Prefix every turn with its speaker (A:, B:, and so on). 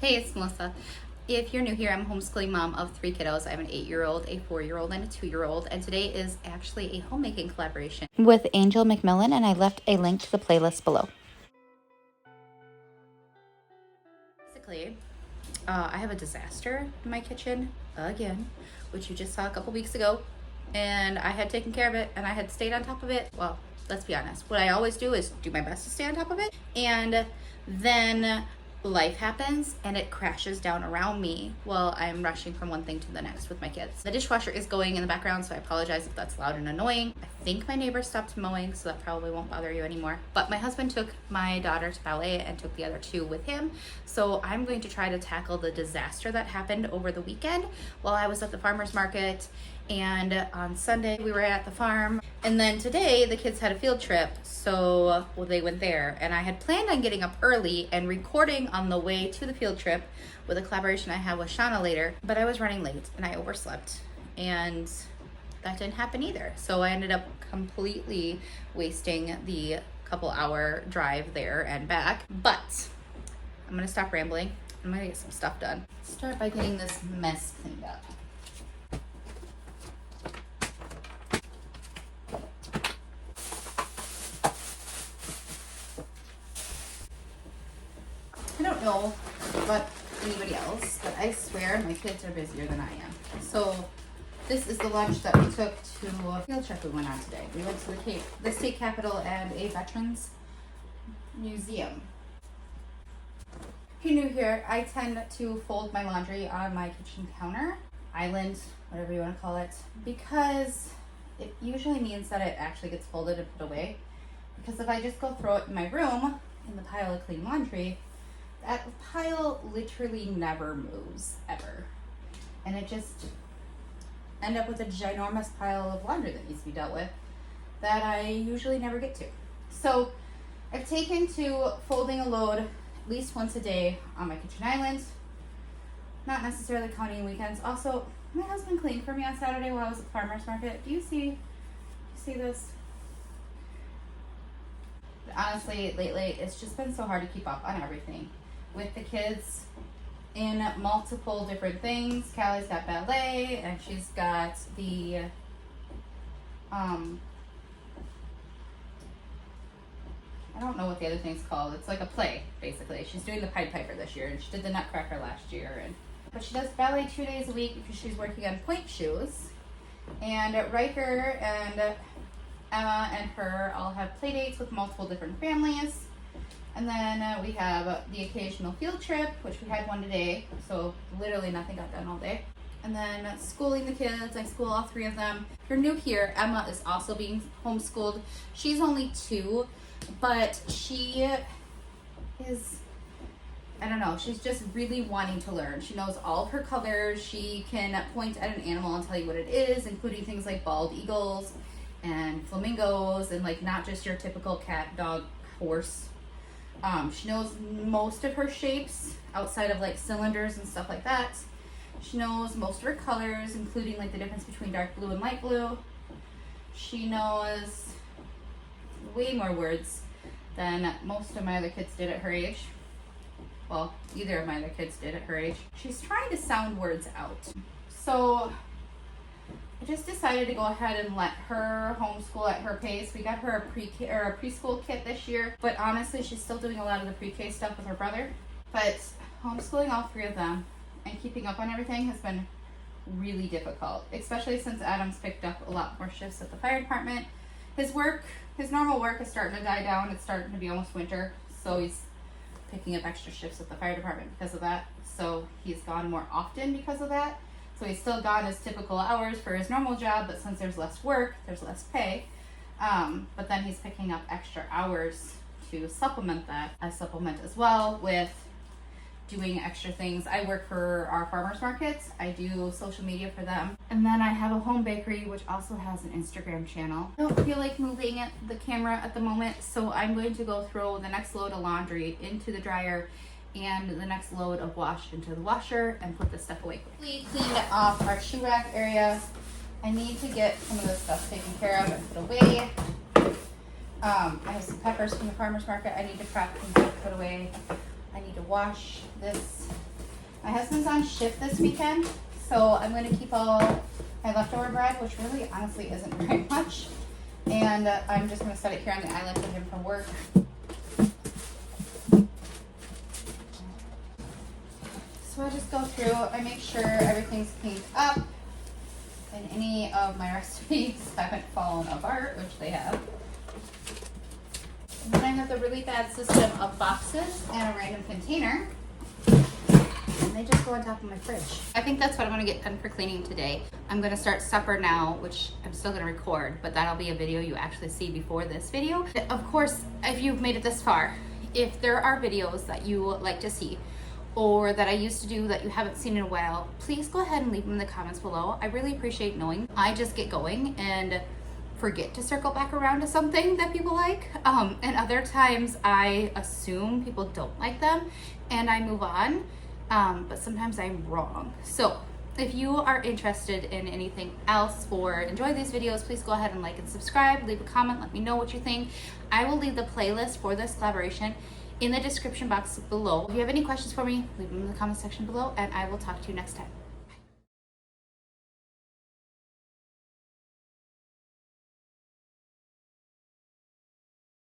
A: Hey, it's Melissa. If you're new here, I'm a homeschooling mom of 3 kiddos. I have an 8-year-old, a 4-year-old, and a 2-year-old. And today is actually a homemaking collaboration with Angel McMillan, and I left a link to the playlist below. Basically, I have a disaster in my kitchen again, which you just saw a couple weeks ago. And I had taken care of it, and I had stayed on top of it. Well, let's be honest. What I always do is do my best to stay on top of it. And then life happens and it crashes down around me while I'm rushing from one thing to the next with my kids. The dishwasher is going in the background, so I apologize if that's loud and annoying. I think my neighbor stopped mowing, so that probably won't bother you anymore. But my husband took my daughter to ballet and took the other 2 with him. So I'm going to try to tackle the disaster that happened over the weekend while I was at the farmer's market. And on Sunday we were at the farm, and then today the kids had a field trip, so they went there, and I had planned on getting up early and recording on the way to the field trip with a collaboration I have with Shauna later, but I was running late and I overslept, and that didn't happen either. So I ended up completely wasting the couple-hour drive there and back. But I'm gonna stop rambling. I'm gonna get some stuff done. Start by getting this mess cleaned up. I don't know about anybody else, but I swear my kids are busier than I am. So this is the lunch that we took to a field trip we went on today. We went to the state capitol and a veterans museum. If you're new here, I tend to fold my laundry on my kitchen counter, island, whatever you want to call it, because it usually means that it actually gets folded and put away. Because if I just go throw it in my room in the pile of clean laundry, that pile literally never moves, ever. And it just end up with a ginormous pile of laundry that needs to be dealt with that I usually never get to. So I've taken to folding a load at least once a day on my kitchen island, not necessarily counting weekends. Also, my husband cleaned for me on Saturday while I was at the farmer's market. Do you see this? But honestly, lately, it's just been so hard to keep up on everything. With the kids in multiple different things. Callie's got ballet, and she's got the I don't know what the other thing's called. It's like a play, basically. She's doing the Pied Piper this year, and she did the Nutcracker last year. But she does ballet 2 days a week because she's working on point shoes. And Riker and Emma and her all have play dates with multiple different families. And then we have the occasional field trip, which we had one today, so literally nothing got done all day. And then schooling the kids. I school all 3 of them. If you're new here, Emma is also being homeschooled. She's only 2, but she is, I don't know, she's just really wanting to learn. She knows all of her colors. She can point at an animal and tell you what it is, including things like bald eagles and flamingos, and like not just your typical cat, dog, horse. She knows most of her shapes outside of like cylinders and stuff like that. She knows most of her colors, including like the difference between dark blue and light blue. She knows way more words than most of my other kids did at her age. Well, either of my other kids did at her age. She's trying to sound words out. So I just decided to go ahead and let her homeschool at her pace. We got her a preschool kit this year, but honestly, she's still doing a lot of the pre-K stuff with her brother. But homeschooling all 3 of them and keeping up on everything has been really difficult, especially since Adam's picked up a lot more shifts at the fire department. His normal work is starting to die down. It's starting to be almost winter, so he's picking up extra shifts at the fire department because of that. So he's gone more often because of that. So he's still got his typical hours for his normal job, but since there's less work, there's less pay. But then he's picking up extra hours to supplement that. I supplement as well with doing extra things. I work for our farmers markets. I do social media for them. And then I have a home bakery, which also has an Instagram channel. I don't feel like moving the camera at the moment, so I'm going to go throw the next load of laundry into the dryer and the next load of wash into the washer and put this stuff away. We cleaned off our shoe rack area. I need to get some of this stuff taken care of and put away. I have some peppers from the farmer's market I need to prep and put away. I need to wash this husband's on shift this weekend, so I'm going to keep all my leftover bread, which really honestly isn't very much. And I'm just going to set it here on the island for him from work. So I just go through, I make sure everything's cleaned up and any of my recipes haven't fallen apart, which they have. And then I have the really bad system of boxes and a random container. And they just go on top of my fridge. I think that's what I'm gonna get done for cleaning today. I'm gonna start supper now, which I'm still gonna record, but that'll be a video you actually see before this video. Of course, if you've made it this far, if there are videos that you would like to see, or that I used to do that you haven't seen in a while, please go ahead and leave them in the comments below. I really appreciate knowing. I just get going and forget to circle back around to something that people like. And other times I assume people don't like them and I move on, but sometimes I'm wrong. So if you are interested in anything else or enjoy these videos, please go ahead and like and subscribe, leave a comment, let me know what you think. I will leave the playlist for this collaboration in the description box below. If you have any questions for me, leave them in the comment section below, and I will talk to you next time.